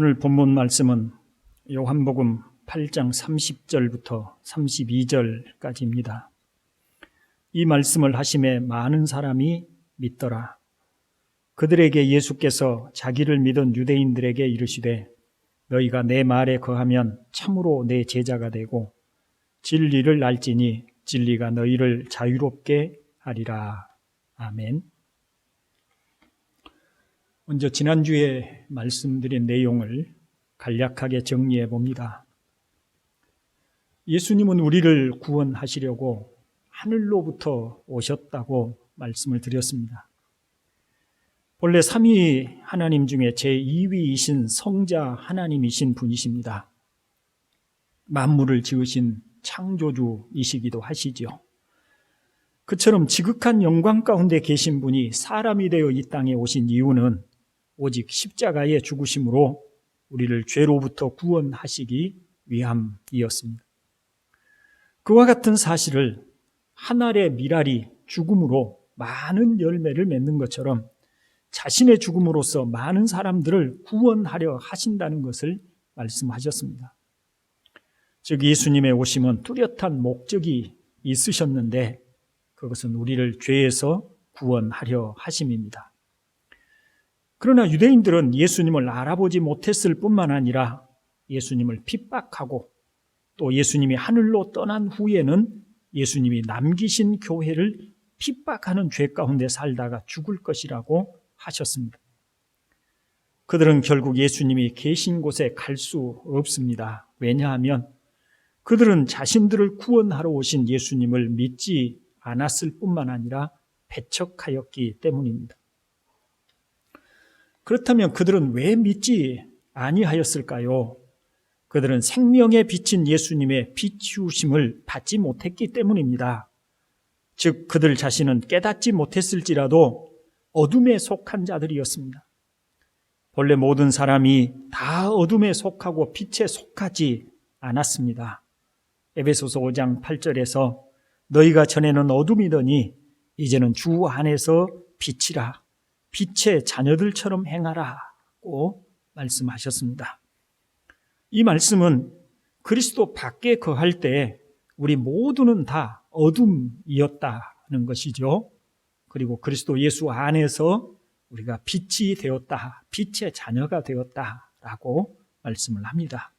오늘 본문 말씀은 요한복음 8장 30절부터 32절까지입니다. 이 말씀을 하심에 많은 사람이 믿더라. 그들에게 예수께서 자기를 믿은 유대인들에게 이르시되 너희가 내 말에 거하면 참으로 내 제자가 되고 진리를 알지니 진리가 너희를 자유롭게 하리라. 아멘. 먼저 지난주에 말씀드린 내용을 간략하게 정리해 봅니다. 예수님은 우리를 구원하시려고 하늘로부터 오셨다고 말씀을 드렸습니다. 본래 삼위 하나님 중에 제2위이신 성자 하나님이신 분이십니다. 만물을 지으신 창조주이시기도 하시지요. 그처럼 지극한 영광 가운데 계신 분이 사람이 되어 이 땅에 오신 이유는 오직 십자가의 죽으심으로 우리를 죄로부터 구원하시기 위함이었습니다. 그와 같은 사실을 한 알의 밀알이 죽음으로 많은 열매를 맺는 것처럼 자신의 죽음으로써 많은 사람들을 구원하려 하신다는 것을 말씀하셨습니다. 즉 예수님의 오심은 뚜렷한 목적이 있으셨는데 그것은 우리를 죄에서 구원하려 하심입니다. 그러나 유대인들은 예수님을 알아보지 못했을 뿐만 아니라 예수님을 핍박하고 또 예수님이 하늘로 떠난 후에는 예수님이 남기신 교회를 핍박하는 죄 가운데 살다가 죽을 것이라고 하셨습니다. 그들은 결국 예수님이 계신 곳에 갈 수 없습니다. 왜냐하면 그들은 자신들을 구원하러 오신 예수님을 믿지 않았을 뿐만 아니라 배척하였기 때문입니다. 그렇다면 그들은 왜 믿지 아니하였을까요? 그들은 생명에 비친 예수님의 비추심을 받지 못했기 때문입니다. 즉 그들 자신은 깨닫지 못했을지라도 어둠에 속한 자들이었습니다. 본래 모든 사람이 다 어둠에 속하고 빛에 속하지 않았습니다. 에베소서 5장 8절에서 너희가 전에는 어둠이더니 이제는 주 안에서 빛이라 빛의 자녀들처럼 행하라고 말씀하셨습니다. 이 말씀은 그리스도 밖에 거할 때 우리 모두는 다 어둠이었다는 것이죠. 그리고 그리스도 예수 안에서 우리가 빛이 되었다, 빛의 자녀가 되었다라고 말씀을 합니다.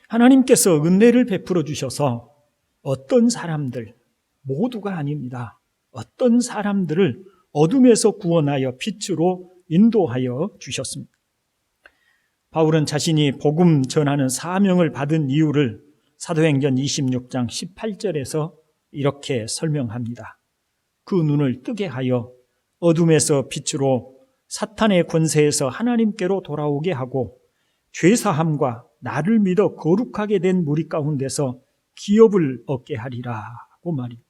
하나님께서 은혜를 베풀어 주셔서 어떤 사람들, 모두가 아닙니다. 어떤 사람들을 어둠에서 구원하여 빛으로 인도하여 주셨습니다. 바울은 자신이 복음 전하는 사명을 받은 이유를 사도행전 26장 18절에서 이렇게 설명합니다. 그 눈을 뜨게 하여 어둠에서 빛으로 사탄의 권세에서 하나님께로 돌아오게 하고 죄사함과 나를 믿어 거룩하게 된 무리 가운데서 기업을 얻게 하리라고 말입니다.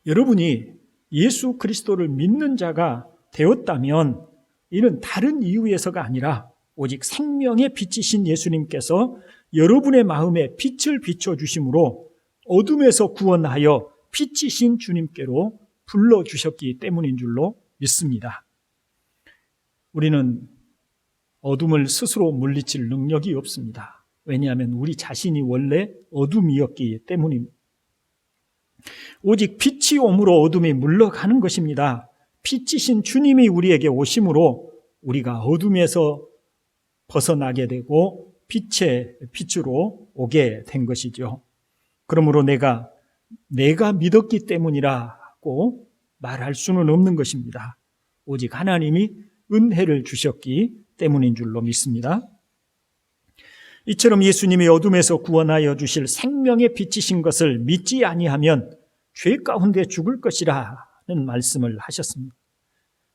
여러분이 예수 그리스도를 믿는 자가 되었다면 이는 다른 이유에서가 아니라 오직 생명의 빛이신 예수님께서 여러분의 마음에 빛을 비춰주심으로 어둠에서 구원하여 빛이신 주님께로 불러주셨기 때문인 줄로 믿습니다. 우리는 어둠을 스스로 물리칠 능력이 없습니다. 왜냐하면 우리 자신이 원래 어둠이었기 때문입니다. 오직 빛이 옴으로 어둠이 물러가는 것입니다. 빛이신 주님이 우리에게 오심으로 우리가 어둠에서 벗어나게 되고 빛의 빛으로 오게 된 것이죠. 그러므로 내가 믿었기 때문이라고 말할 수는 없는 것입니다. 오직 하나님이 은혜를 주셨기 때문인 줄로 믿습니다. 이처럼 예수님이 어둠에서 구원하여 주실 생명의 빛이신 것을 믿지 아니하면 죄 가운데 죽을 것이라는 말씀을 하셨습니다.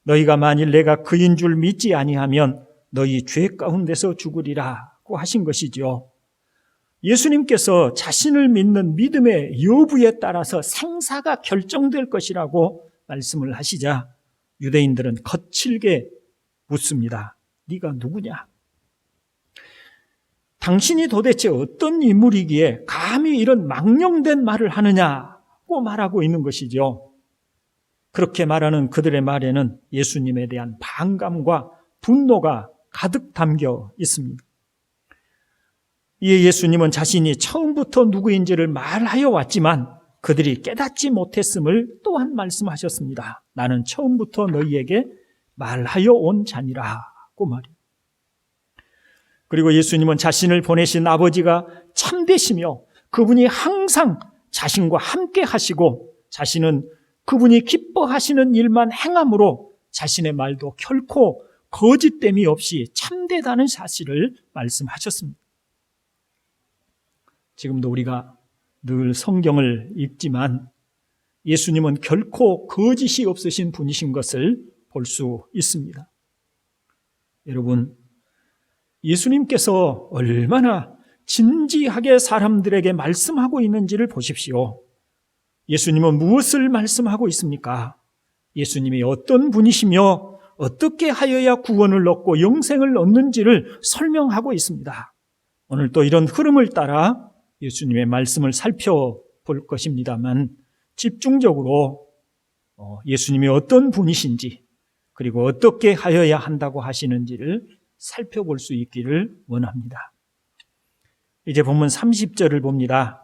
너희가 만일 내가 그인 줄 믿지 아니하면 너희 죄 가운데서 죽으리라고 하신 것이죠. 예수님께서 자신을 믿는 믿음의 여부에 따라서 생사가 결정될 것이라고 말씀을 하시자 유대인들은 거칠게 묻습니다. 네가 누구냐? 당신이 도대체 어떤 인물이기에 감히 이런 망령된 말을 하느냐고 말하고 있는 것이죠. 그렇게 말하는 그들의 말에는 예수님에 대한 반감과 분노가 가득 담겨 있습니다. 이에 예수님은 자신이 처음부터 누구인지를 말하여 왔지만 그들이 깨닫지 못했음을 또한 말씀하셨습니다. 나는 처음부터 너희에게 말하여 온 자니라고 말이에요. 그리고 예수님은 자신을 보내신 아버지가 참되시며 그분이 항상 자신과 함께 하시고 자신은 그분이 기뻐하시는 일만 행함으로 자신의 말도 결코 거짓됨이 없이 참되다는 사실을 말씀하셨습니다. 지금도 우리가 늘 성경을 읽지만 예수님은 결코 거짓이 없으신 분이신 것을 볼 수 있습니다. 여러분, 예수님께서 얼마나 진지하게 사람들에게 말씀하고 있는지를 보십시오. 예수님은 무엇을 말씀하고 있습니까? 예수님이 어떤 분이시며 어떻게 하여야 구원을 얻고 영생을 얻는지를 설명하고 있습니다. 오늘 또 이런 흐름을 따라 예수님의 말씀을 살펴볼 것입니다만 집중적으로 예수님이 어떤 분이신지 그리고 어떻게 하여야 한다고 하시는지를 살펴볼 수 있기를 원합니다. 이제 본문 30절을 봅니다.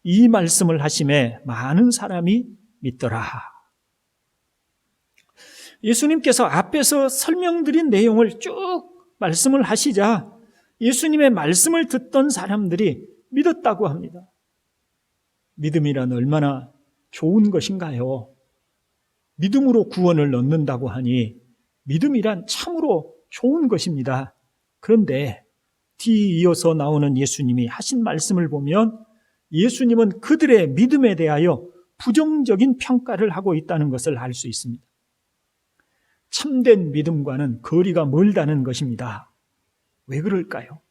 이 말씀을 하심에 많은 사람이 믿더라. 예수님께서 앞에서 설명드린 내용을 쭉 말씀을 하시자 예수님의 말씀을 듣던 사람들이 믿었다고 합니다. 믿음이란 얼마나 좋은 것인가요? 믿음으로 구원을 얻는다고 하니 믿음이란 참으로 좋은 것입니다. 그런데 뒤이어서 나오는 예수님이 하신 말씀을 보면 예수님은 그들의 믿음에 대하여 부정적인 평가를 하고 있다는 것을 알 수 있습니다. 참된 믿음과는 거리가 멀다는 것입니다. 왜 그럴까요?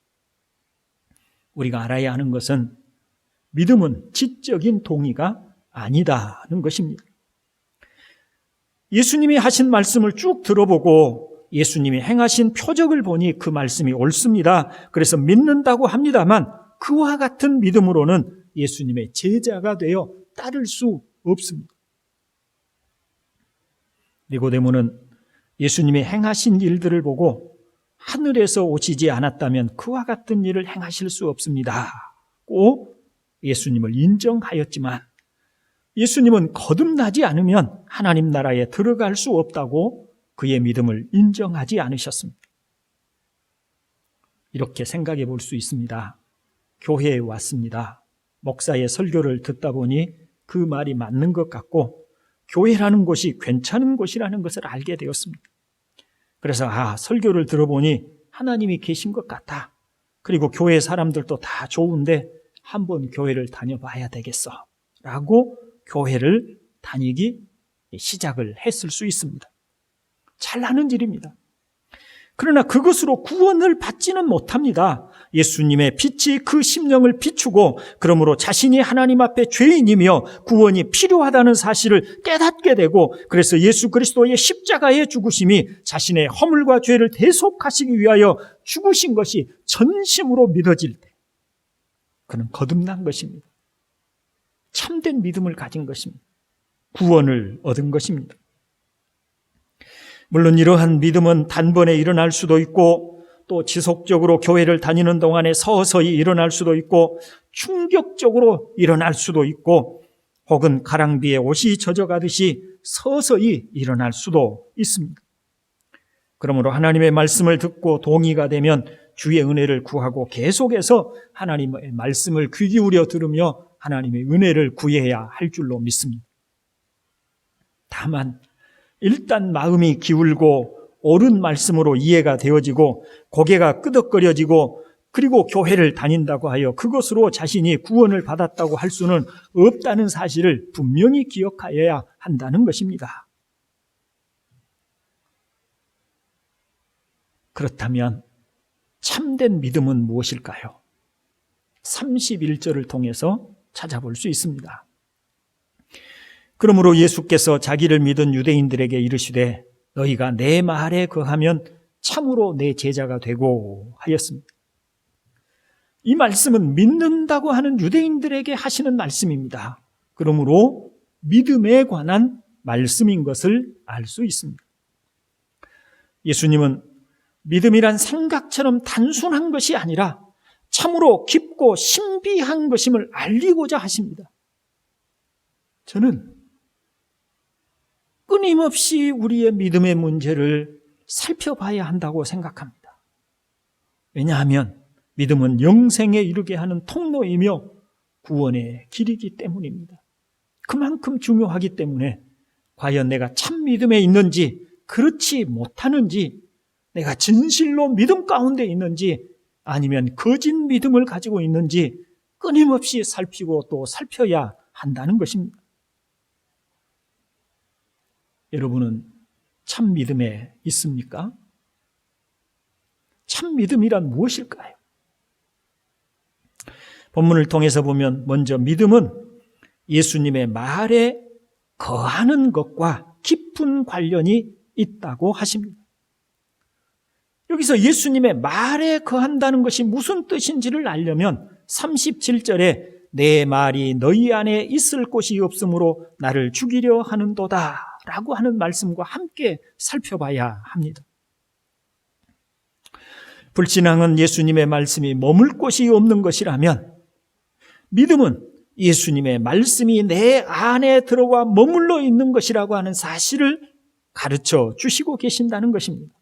우리가 알아야 하는 것은 믿음은 지적인 동의가 아니다는 것입니다. 예수님이 하신 말씀을 쭉 들어보고 예수님이 행하신 표적을 보니 그 말씀이 옳습니다. 그래서 믿는다고 합니다만 그와 같은 믿음으로는 예수님의 제자가 되어 따를 수 없습니다. 니고데모는 예수님이 행하신 일들을 보고 하늘에서 오시지 않았다면 그와 같은 일을 행하실 수 없습니다고 예수님을 인정하였지만 예수님은 거듭나지 않으면 하나님 나라에 들어갈 수 없다고 그의 믿음을 인정하지 않으셨습니다. 이렇게 생각해 볼 수 있습니다. 교회에 왔습니다. 목사의 설교를 듣다 보니 그 말이 맞는 것 같고 교회라는 곳이 괜찮은 곳이라는 것을 알게 되었습니다. 그래서 설교를 들어보니 하나님이 계신 것 같다. 그리고 교회 사람들도 다 좋은데 한번 교회를 다녀봐야 되겠어 라고 교회를 다니기 시작을 했을 수 있습니다. 잘하는 일입니다. 그러나 그것으로 구원을 받지는 못합니다. 예수님의 빛이 그 심령을 비추고 그러므로 자신이 하나님 앞에 죄인이며 구원이 필요하다는 사실을 깨닫게 되고 그래서 예수 그리스도의 십자가의 죽으심이 자신의 허물과 죄를 대속하시기 위하여 죽으신 것이 전심으로 믿어질 때 그는 거듭난 것입니다. 참된 믿음을 가진 것입니다. 구원을 얻은 것입니다. 물론 이러한 믿음은 단번에 일어날 수도 있고 또 지속적으로 교회를 다니는 동안에 서서히 일어날 수도 있고 충격적으로 일어날 수도 있고 혹은 가랑비에 옷이 젖어가듯이 서서히 일어날 수도 있습니다. 그러므로 하나님의 말씀을 듣고 동의가 되면 주의 은혜를 구하고 계속해서 하나님의 말씀을 귀 기울여 들으며 하나님의 은혜를 구해야 할 줄로 믿습니다. 다만 일단 마음이 기울고 옳은 말씀으로 이해가 되어지고 고개가 끄덕거려지고 그리고 교회를 다닌다고 하여 그것으로 자신이 구원을 받았다고 할 수는 없다는 사실을 분명히 기억하여야 한다는 것입니다. 그렇다면 참된 믿음은 무엇일까요? 31절을 통해서 찾아볼 수 있습니다. 그러므로 예수께서 자기를 믿은 유대인들에게 이르시되 너희가 내 말에 거하면 참으로 내 제자가 되고 하였습니다. 이 말씀은 믿는다고 하는 유대인들에게 하시는 말씀입니다. 그러므로 믿음에 관한 말씀인 것을 알 수 있습니다. 예수님은 믿음이란 생각처럼 단순한 것이 아니라 참으로 깊고 신비한 것임을 알리고자 하십니다. 저는 끊임없이 우리의 믿음의 문제를 살펴봐야 한다고 생각합니다. 왜냐하면 믿음은 영생에 이르게 하는 통로이며 구원의 길이기 때문입니다. 그만큼 중요하기 때문에 과연 내가 참 믿음에 있는지, 그렇지 못하는지, 내가 진실로 믿음 가운데 있는지 아니면 거짓 믿음을 가지고 있는지 끊임없이 살피고 또 살펴야 한다는 것입니다. 여러분은 참 믿음에 있습니까? 참 믿음이란 무엇일까요? 본문을 통해서 보면 먼저 믿음은 예수님의 말에 거하는 것과 깊은 관련이 있다고 하십니다. 여기서 예수님의 말에 거한다는 것이 무슨 뜻인지를 알려면 37절에 내 말이 너희 안에 있을 곳이 없으므로 나를 죽이려 하는도다 라고 하는 말씀과 함께 살펴봐야 합니다. 불신앙은 예수님의 말씀이 머물 곳이 없는 것이라면, 믿음은 예수님의 말씀이 내 안에 들어와 머물러 있는 것이라고 하는 사실을 가르쳐 주시고 계신다는 것입니다.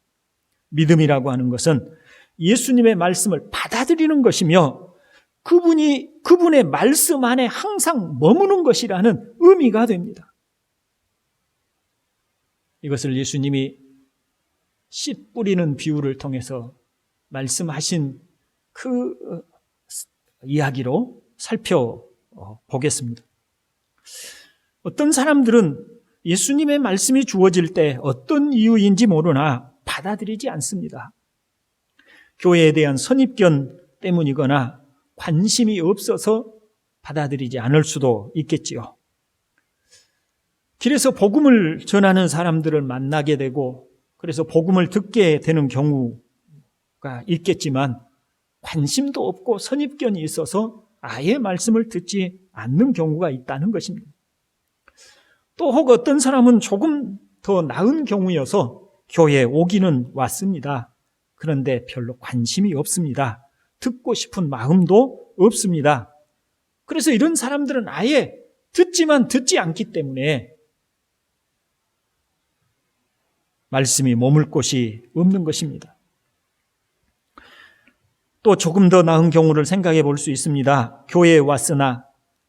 믿음이라고 하는 것은 예수님의 말씀을 받아들이는 것이며 그분의 말씀 안에 항상 머무는 것이라는 의미가 됩니다. 이것을 예수님이 씨 뿌리는 비유를 통해서 말씀하신 그 이야기로 살펴보겠습니다. 어떤 사람들은 예수님의 말씀이 주어질 때 어떤 이유인지 모르나 받아들이지 않습니다. 교회에 대한 선입견 때문이거나 관심이 없어서 받아들이지 않을 수도 있겠지요. 길에서 복음을 전하는 사람들을 만나게 되고 그래서 복음을 듣게 되는 경우가 있겠지만 관심도 없고 선입견이 있어서 아예 말씀을 듣지 않는 경우가 있다는 것입니다. 또 혹 어떤 사람은 조금 더 나은 경우여서 교회에 오기는 왔습니다. 그런데 별로 관심이 없습니다. 듣고 싶은 마음도 없습니다. 그래서 이런 사람들은 아예 듣지만 듣지 않기 때문에 말씀이 머물 곳이 없는 것입니다. 또 조금 더 나은 경우를 생각해 볼 수 있습니다. 교회에 왔으나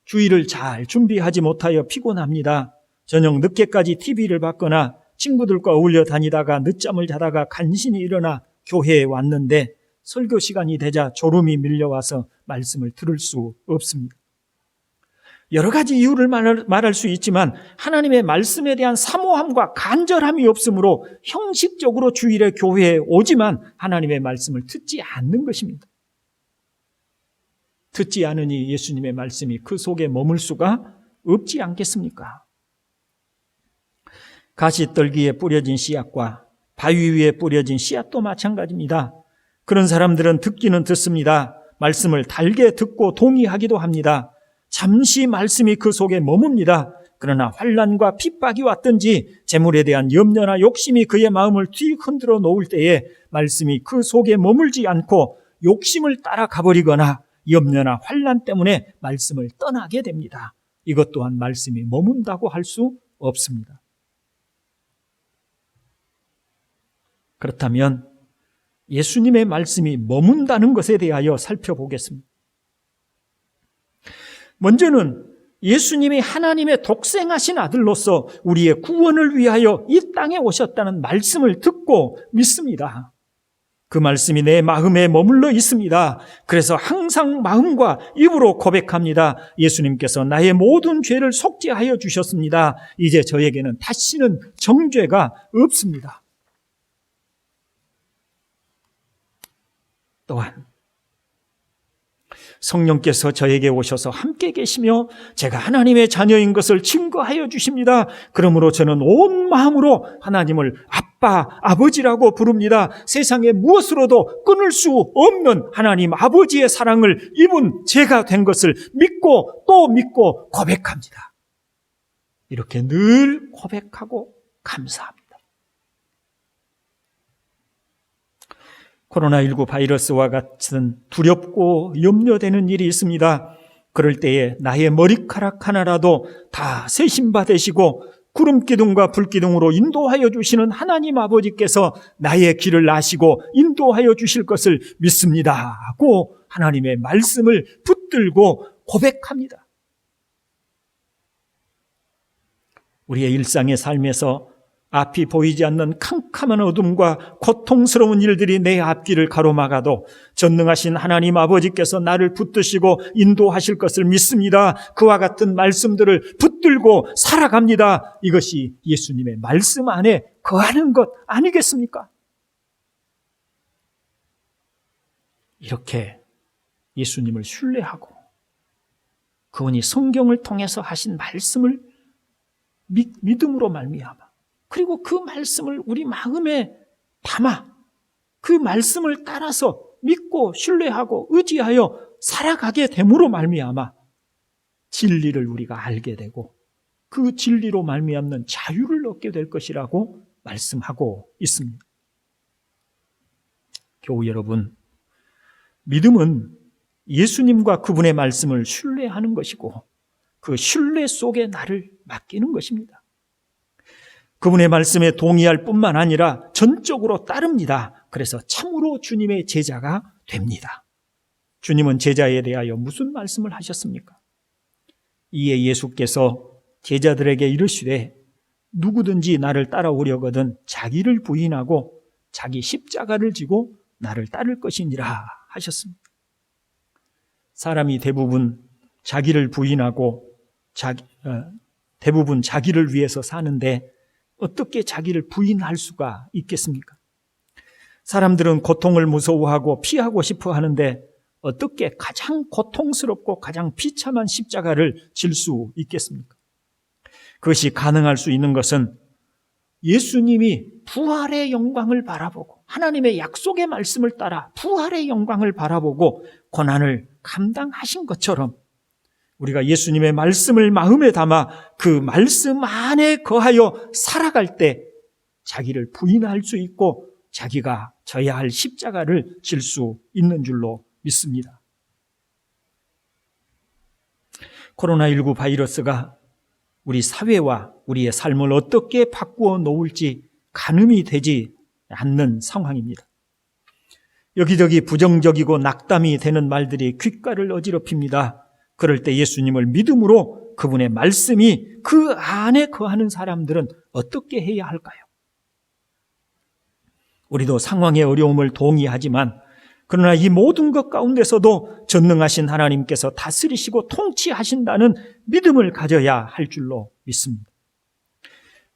주일을 잘 준비하지 못하여 피곤합니다. 저녁 늦게까지 TV를 봤거나 친구들과 어울려 다니다가 늦잠을 자다가 간신히 일어나 교회에 왔는데 설교 시간이 되자 졸음이 밀려와서 말씀을 들을 수 없습니다. 여러 가지 이유를 말할 수 있지만 하나님의 말씀에 대한 사모함과 간절함이 없으므로 형식적으로 주일에 교회에 오지만 하나님의 말씀을 듣지 않는 것입니다. 듣지 않으니 예수님의 말씀이 그 속에 머물 수가 없지 않겠습니까? 가시떨기에 뿌려진 씨앗과 바위 위에 뿌려진 씨앗도 마찬가지입니다. 그런 사람들은 듣기는 듣습니다. 말씀을 달게 듣고 동의하기도 합니다. 잠시 말씀이 그 속에 머뭅니다. 그러나 환난과 핍박이 왔든지 재물에 대한 염려나 욕심이 그의 마음을 뒤 흔들어 놓을 때에 말씀이 그 속에 머물지 않고 욕심을 따라가 버리거나 염려나 환난 때문에 말씀을 떠나게 됩니다. 이것 또한 말씀이 머문다고 할 수 없습니다. 그렇다면 예수님의 말씀이 머문다는 것에 대하여 살펴보겠습니다. 먼저는 예수님이 하나님의 독생하신 아들로서 우리의 구원을 위하여 이 땅에 오셨다는 말씀을 듣고 믿습니다. 그 말씀이 내 마음에 머물러 있습니다. 그래서 항상 마음과 입으로 고백합니다. 예수님께서 나의 모든 죄를 속죄하여 주셨습니다. 이제 저에게는 다시는 정죄가 없습니다. 또한 성령께서 저에게 오셔서 함께 계시며 제가 하나님의 자녀인 것을 증거하여 주십니다. 그러므로 저는 온 마음으로 하나님을 아빠, 아버지라고 부릅니다. 세상에 무엇으로도 끊을 수 없는 하나님 아버지의 사랑을 입은 제가 된 것을 믿고 또 믿고 고백합니다. 이렇게 늘 고백하고 감사합니다. 코로나19 바이러스와 같은 두렵고 염려되는 일이 있습니다. 그럴 때에 나의 머리카락 하나라도 다 세심바 되시고 구름기둥과 불기둥으로 인도하여 주시는 하나님 아버지께서 나의 길을 아시고 인도하여 주실 것을 믿습니다 하고 하나님의 말씀을 붙들고 고백합니다. 우리의 일상의 삶에서 앞이 보이지 않는 캄캄한 어둠과 고통스러운 일들이 내 앞길을 가로막아도 전능하신 하나님 아버지께서 나를 붙드시고 인도하실 것을 믿습니다. 그와 같은 말씀들을 붙들고 살아갑니다. 이것이 예수님의 말씀 안에 거하는 것 아니겠습니까? 이렇게 예수님을 신뢰하고 그분이 성경을 통해서 하신 말씀을 믿음으로 말미암아 그리고 그 말씀을 우리 마음에 담아 그 말씀을 따라서 믿고 신뢰하고 의지하여 살아가게 됨으로 말미암아 진리를 우리가 알게 되고 그 진리로 말미암는 자유를 얻게 될 것이라고 말씀하고 있습니다. 교우 여러분, 믿음은 예수님과 그분의 말씀을 신뢰하는 것이고 그 신뢰 속에 나를 맡기는 것입니다. 그분의 말씀에 동의할 뿐만 아니라 전적으로 따릅니다. 그래서 참으로 주님의 제자가 됩니다. 주님은 제자에 대하여 무슨 말씀을 하셨습니까? 이에 예수께서 제자들에게 이르시되 누구든지 나를 따라오려거든 자기를 부인하고 자기 십자가를 지고 나를 따를 것이니라 하셨습니다. 사람이 대부분 자기를 부인하고 대부분 자기를 위해서 사는데 어떻게 자기를 부인할 수가 있겠습니까? 사람들은 고통을 무서워하고 피하고 싶어 하는데 어떻게 가장 고통스럽고 가장 비참한 십자가를 질 수 있겠습니까? 그것이 가능할 수 있는 것은 예수님이 부활의 영광을 바라보고 하나님의 약속의 말씀을 따라 부활의 영광을 바라보고 고난을 감당하신 것처럼 우리가 예수님의 말씀을 마음에 담아 그 말씀 안에 거하여 살아갈 때 자기를 부인할 수 있고 자기가 져야 할 십자가를 질 수 있는 줄로 믿습니다. 코로나19 바이러스가 우리 사회와 우리의 삶을 어떻게 바꾸어 놓을지 가늠이 되지 않는 상황입니다. 여기저기 부정적이고 낙담이 되는 말들이 귓가를 어지럽힙니다. 그럴 때 예수님을 믿음으로 그분의 말씀이 그 안에 거하는 사람들은 어떻게 해야 할까요? 우리도 상황의 어려움을 동의하지만 그러나 이 모든 것 가운데서도 전능하신 하나님께서 다스리시고 통치하신다는 믿음을 가져야 할 줄로 믿습니다.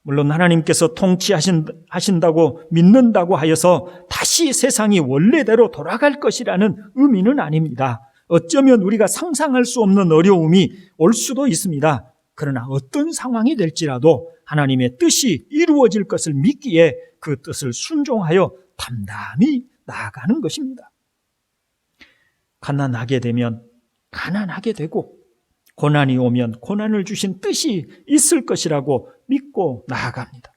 물론 하나님께서 통치하신다고 믿는다고 하여서 다시 세상이 원래대로 돌아갈 것이라는 의미는 아닙니다. 어쩌면 우리가 상상할 수 없는 어려움이 올 수도 있습니다. 그러나 어떤 상황이 될지라도 하나님의 뜻이 이루어질 것을 믿기에 그 뜻을 순종하여 담담히 나아가는 것입니다. 가난하게 되면 가난하게 되고 고난이 오면 고난을 주신 뜻이 있을 것이라고 믿고 나아갑니다.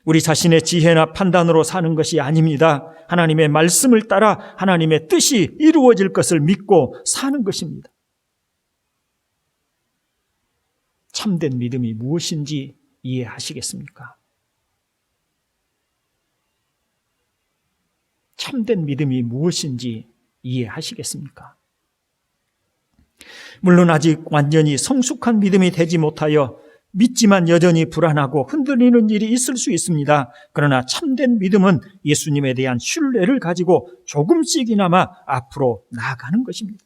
우리 자신의 지혜나 판단으로 사는 것이 아닙니다. 하나님의 말씀을 따라 하나님의 뜻이 이루어질 것을 믿고 사는 것입니다. 참된 믿음이 무엇인지 이해하시겠습니까? 참된 믿음이 무엇인지 이해하시겠습니까? 물론 아직 완전히 성숙한 믿음이 되지 못하여 믿지만 여전히 불안하고 흔들리는 일이 있을 수 있습니다. 그러나 참된 믿음은 예수님에 대한 신뢰를 가지고 조금씩이나마 앞으로 나아가는 것입니다.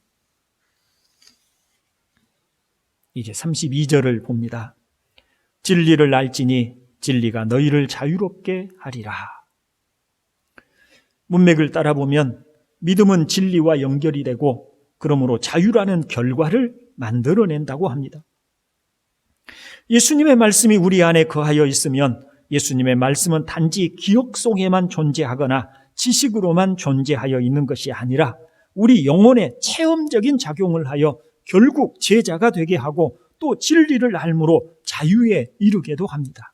이제 32절을 봅니다. 진리를 알지니 진리가 너희를 자유롭게 하리라. 문맥을 따라 보면 믿음은 진리와 연결이 되고 그러므로 자유라는 결과를 만들어낸다고 합니다. 예수님의 말씀이 우리 안에 거하여 있으면 예수님의 말씀은 단지 기억 속에만 존재하거나 지식으로만 존재하여 있는 것이 아니라 우리 영혼에 체험적인 작용을 하여 결국 제자가 되게 하고 또 진리를 알므로 자유에 이르게도 합니다.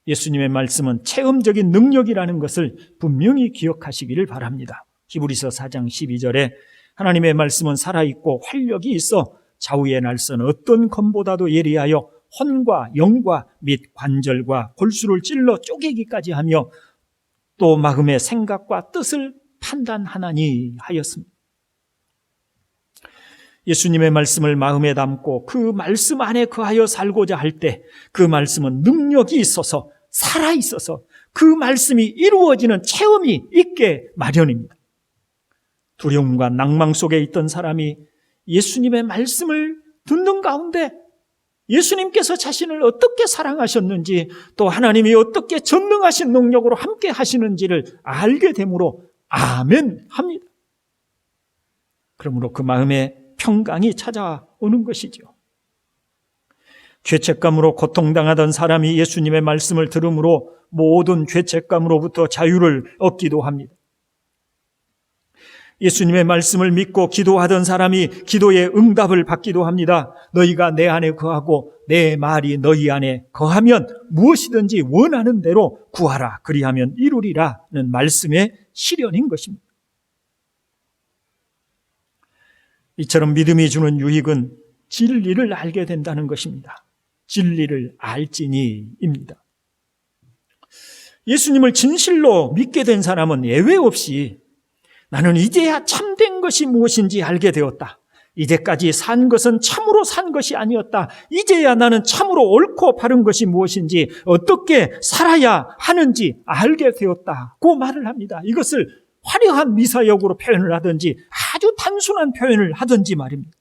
예수님의 말씀은 체험적인 능력이라는 것을 분명히 기억하시기를 바랍니다. 히브리서 4장 12절에 하나님의 말씀은 살아있고 활력이 있어 좌우의 날선 어떤 검보다도 예리하여 혼과 영과 및 관절과 골수를 찔러 쪼개기까지 하며 또 마음의 생각과 뜻을 판단하나니 하였습니다. 예수님의 말씀을 마음에 담고 그 말씀 안에 거하여 살고자 할 때 그 말씀은 능력이 있어서 살아있어서 그 말씀이 이루어지는 체험이 있게 마련입니다. 두려움과 낭망 속에 있던 사람이 예수님의 말씀을 듣는 가운데 예수님께서 자신을 어떻게 사랑하셨는지 또 하나님이 어떻게 전능하신 능력으로 함께 하시는지를 알게 되므로 아멘 합니다. 그러므로 그 마음에 평강이 찾아오는 것이죠. 죄책감으로 고통당하던 사람이 예수님의 말씀을 들음으로 모든 죄책감으로부터 자유를 얻기도 합니다. 예수님의 말씀을 믿고 기도하던 사람이 기도의 응답을 받기도 합니다. 너희가 내 안에 거하고 내 말이 너희 안에 거하면 무엇이든지 원하는 대로 구하라. 그리하면 이루리라는 말씀의 실현인 것입니다. 이처럼 믿음이 주는 유익은 진리를 알게 된다는 것입니다. 진리를 알지니입니다. 예수님을 진실로 믿게 된 사람은 예외 없이 나는 이제야 참된 것이 무엇인지 알게 되었다. 이제까지 산 것은 참으로 산 것이 아니었다. 이제야 나는 참으로 옳고 바른 것이 무엇인지 어떻게 살아야 하는지 알게 되었다고 말을 합니다. 이것을 화려한 미사역으로 표현을 하든지 아주 단순한 표현을 하든지 말입니다.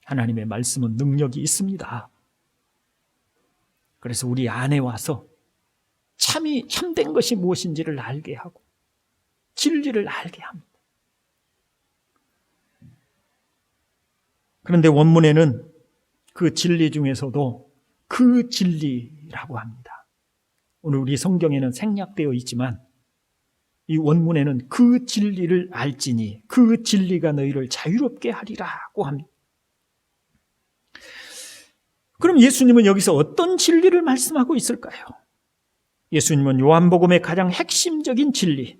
하나님의 말씀은 능력이 있습니다. 그래서 우리 안에 와서 참된 것이 무엇인지를 알게 하고 진리를 알게 합니다. 그런데 원문에는 그 진리 중에서도 그 진리라고 합니다. 오늘 우리 성경에는 생략되어 있지만 이 원문에는 그 진리를 알지니 그 진리가 너희를 자유롭게 하리라고 합니다. 그럼 예수님은 여기서 어떤 진리를 말씀하고 있을까요? 예수님은 요한복음의 가장 핵심적인 진리,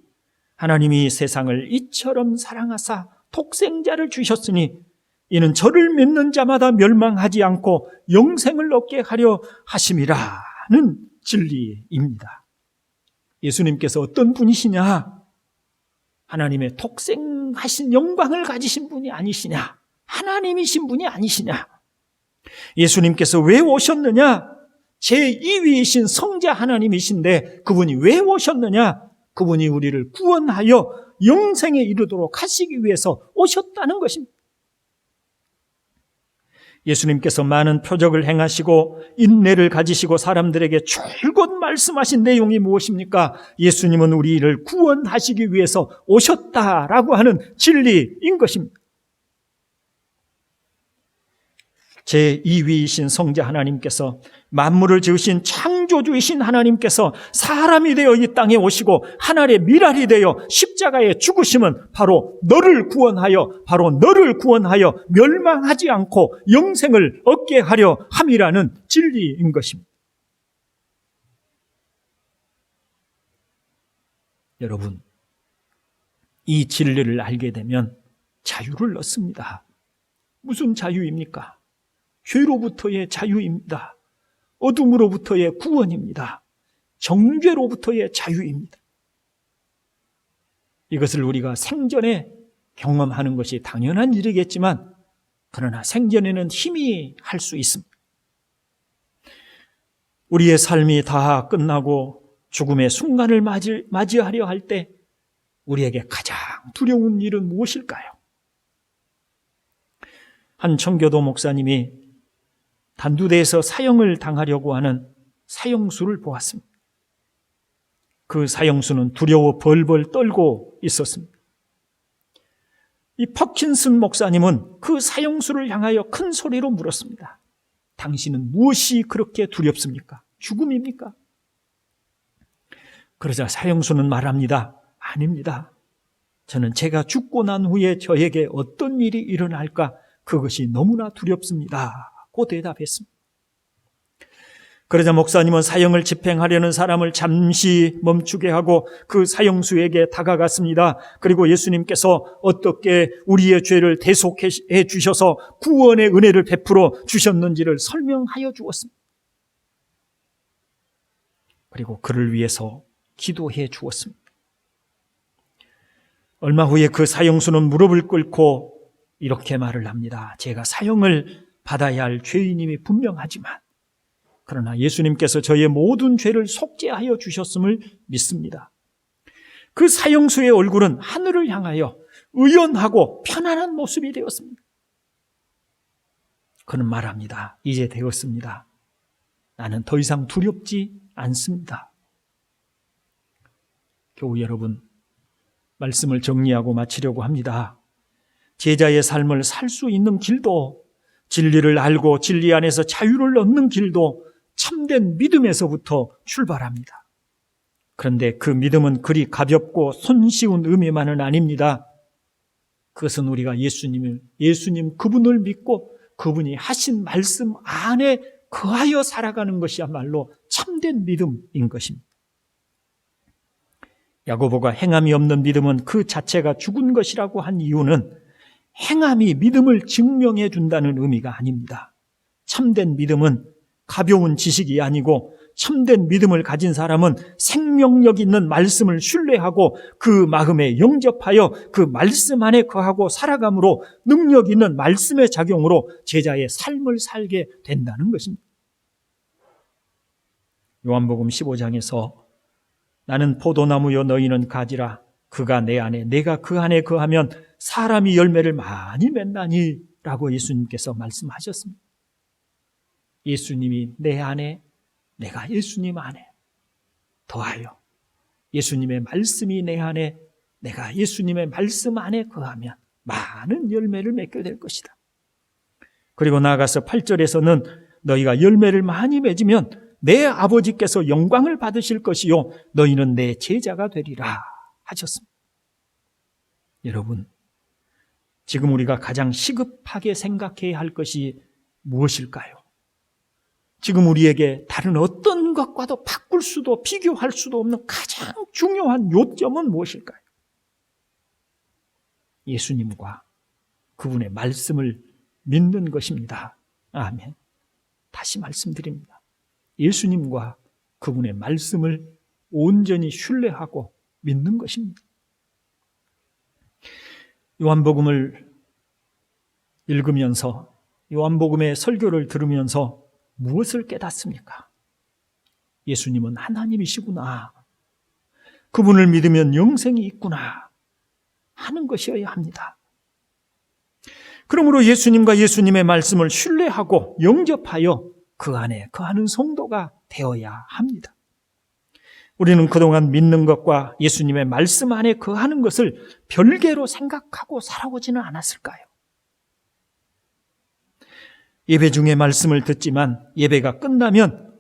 하나님이 세상을 이처럼 사랑하사 독생자를 주셨으니 이는 저를 믿는 자마다 멸망하지 않고 영생을 얻게 하려 하심이라는 진리입니다. 예수님께서 어떤 분이시냐? 하나님의 독생하신 영광을 가지신 분이 아니시냐? 하나님이신 분이 아니시냐? 예수님께서 왜 오셨느냐? 제2위이신 성자 하나님이신데 그분이 왜 오셨느냐? 그분이 우리를 구원하여 영생에 이르도록 하시기 위해서 오셨다는 것입니다. 예수님께서 많은 표적을 행하시고 인내를 가지시고 사람들에게 줄곧 말씀하신 내용이 무엇입니까? 예수님은 우리를 구원하시기 위해서 오셨다라고 하는 진리인 것입니다. 제2위이신 성자 하나님께서 만물을 지으신 창조주이신 하나님께서 사람이 되어 이 땅에 오시고 하늘의 미랄이 되어 십자가에 죽으심은 바로 너를 구원하여 멸망하지 않고 영생을 얻게 하려 함이라는 진리인 것입니다. 여러분, 이 진리를 알게 되면 자유를 얻습니다. 무슨 자유입니까? 죄로부터의 자유입니다. 어둠으로부터의 구원입니다. 정죄로부터의 자유입니다. 이것을 우리가 생전에 경험하는 것이 당연한 일이겠지만 그러나 생전에는 힘이 할 수 있습니다. 우리의 삶이 다 끝나고 죽음의 순간을 맞이하려 할 때 우리에게 가장 두려운 일은 무엇일까요? 한 청교도 목사님이 단두대에서 사형을 당하려고 하는 사형수를 보았습니다. 그 사형수는 두려워 벌벌 떨고 있었습니다. 이 퍼킨슨 목사님은 그 사형수를 향하여 큰 소리로 물었습니다. 당신은 무엇이 그렇게 두렵습니까? 죽음입니까? 그러자 사형수는 말합니다. 아닙니다. 저는 제가 죽고 난 후에 저에게 어떤 일이 일어날까 그것이 너무나 두렵습니다. 라고 대답했습니다. 그러자 목사님은 사형을 집행하려는 사람을 잠시 멈추게 하고 그 사형수에게 다가갔습니다. 그리고 예수님께서 어떻게 우리의 죄를 대속해 주셔서 구원의 은혜를 베풀어 주셨는지를 설명하여 주었습니다. 그리고 그를 위해서 기도해 주었습니다. 얼마 후에 그 사형수는 무릎을 꿇고 이렇게 말을 합니다. 제가 사형을 받아야 할 죄인임이 분명하지만 그러나 예수님께서 저의 모든 죄를 속죄하여 주셨음을 믿습니다. 그 사형수의 얼굴은 하늘을 향하여 의연하고 편안한 모습이 되었습니다. 그는 말합니다. 이제 되었습니다. 나는 더 이상 두렵지 않습니다. 교우 여러분, 말씀을 정리하고 마치려고 합니다. 제자의 삶을 살 수 있는 길도, 진리를 알고 진리 안에서 자유를 얻는 길도 참된 믿음에서부터 출발합니다. 그런데 그 믿음은 그리 가볍고 손쉬운 의미만은 아닙니다. 그것은 우리가 예수님 그분을 믿고 그분이 하신 말씀 안에 거하여 살아가는 것이야말로 참된 믿음인 것입니다. 야고보가 행함이 없는 믿음은 그 자체가 죽은 것이라고 한 이유는 행함이 믿음을 증명해 준다는 의미가 아닙니다. 참된 믿음은 가벼운 지식이 아니고 참된 믿음을 가진 사람은 생명력 있는 말씀을 신뢰하고 그 마음에 영접하여 그 말씀 안에 거하고 살아감으로 능력 있는 말씀의 작용으로 제자의 삶을 살게 된다는 것입니다. 요한복음 15장에서 나는 포도나무요 너희는 가지라 그가 내 안에 내가 그 안에 거하면 사람이 열매를 많이 맺나니 라고 예수님께서 말씀하셨습니다. 예수님이 내 안에 내가 예수님 안에 더하여 예수님의 말씀이 내 안에 내가 예수님의 말씀 안에 거하면 많은 열매를 맺게 될 것이다. 그리고 나아가서 8절에서는 너희가 열매를 많이 맺으면 내 아버지께서 영광을 받으실 것이요 너희는 내 제자가 되리라 하셨습니다. 여러분, 지금 우리가 가장 시급하게 생각해야 할 것이 무엇일까요? 지금 우리에게 다른 어떤 것과도 바꿀 수도 비교할 수도 없는 가장 중요한 요점은 무엇일까요? 예수님과 그분의 말씀을 믿는 것입니다. 아멘. 다시 말씀드립니다. 예수님과 그분의 말씀을 온전히 신뢰하고 믿는 것입니다. 요한복음을 읽으면서 요한복음의 설교를 들으면서 무엇을 깨닫습니까? 예수님은 하나님이시구나. 그분을 믿으면 영생이 있구나 하는 것이어야 합니다. 그러므로 예수님과 예수님의 말씀을 신뢰하고 영접하여 그 안에 거하는 성도가 되어야 합니다. 우리는 그동안 믿는 것과 예수님의 말씀 안에 거하는 것을 별개로 생각하고 살아오지는 않았을까요? 예배 중에 말씀을 듣지만 예배가 끝나면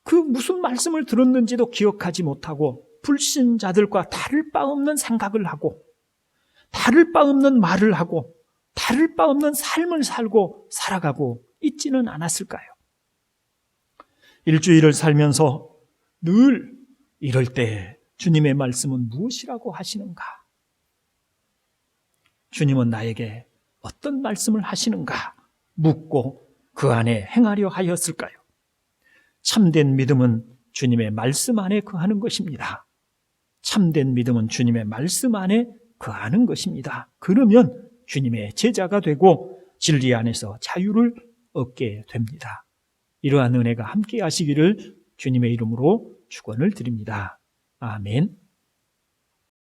그 무슨 말씀을 들었는지도 기억하지 못하고 불신자들과 다를 바 없는 생각을 하고 다를 바 없는 말을 하고 다를 바 없는 삶을 살고 살아가고 있지는 않았을까요? 일주일을 살면서 늘 이럴 때 주님의 말씀은 무엇이라고 하시는가? 주님은 나에게 어떤 말씀을 하시는가? 묻고 그 안에 행하려 하였을까요? 참된 믿음은 주님의 말씀 안에 거하는 것입니다. 참된 믿음은 주님의 말씀 안에 거하는 것입니다. 그러면 주님의 제자가 되고 진리 안에서 자유를 얻게 됩니다. 이러한 은혜가 함께 하시기를 주님의 이름으로 축원을 드립니다. 아멘.